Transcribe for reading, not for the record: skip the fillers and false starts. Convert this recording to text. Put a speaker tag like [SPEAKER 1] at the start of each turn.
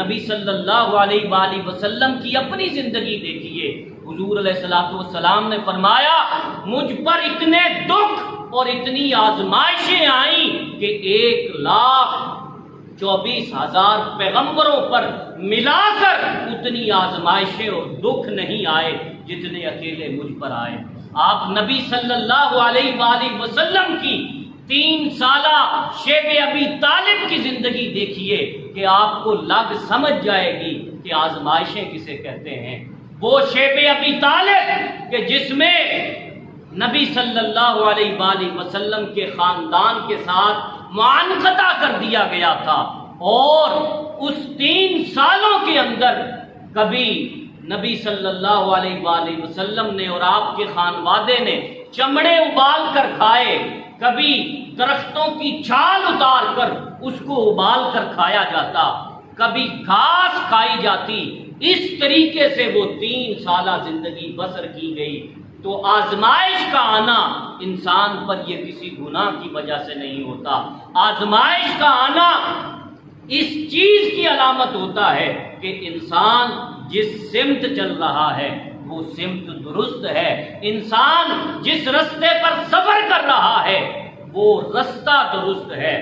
[SPEAKER 1] نبی صلی اللہ علیہ وآلہ وسلم کی اپنی زندگی دیکھیے، حضور علیہ الصلوۃ والسلام نے فرمایا مجھ پر اتنے دکھ اور اتنی آزمائشیں آئیں کہ 1,24,000 پیغمبروں پر ملا کر اتنی آزمائشیں اور دکھ نہیں آئے جتنے اکیلے مجھ پر آئے۔ آپ نبی صلی اللہ علیہ وآلہ وسلم کی 3 سالہ شیب ابی طالب کی زندگی دیکھیے کہ آپ کو لگ سمجھ جائے گی کہ آزمائشیں کسے کہتے ہیں۔ وہ شیب ابی طالب کہ جس میں نبی صلی اللہ علیہ وآلہ وسلم کے خاندان کے ساتھ معانقطہ کر دیا گیا تھا، اور اس 3 سالوں کے اندر کبھی نبی صلی اللہ علیہ وآلہ وسلم نے اور آپ کے خانوادے نے چمڑے ابال کر کھائے، کبھی درختوں کی چھال اتار کر اس کو ابال کر کھایا جاتا، کبھی گھاس کھائی جاتی۔ اس طریقے سے وہ 3 سالہ زندگی بسر کی گئی۔ تو آزمائش کا آنا انسان پر یہ کسی گناہ کی وجہ سے نہیں ہوتا، آزمائش کا آنا اس چیز کی علامت ہوتا ہے کہ انسان جس سمت چل رہا ہے وہ سمت درست ہے، انسان جس رستے پر سفر کر رہا ہے وہ رستہ درست ہے۔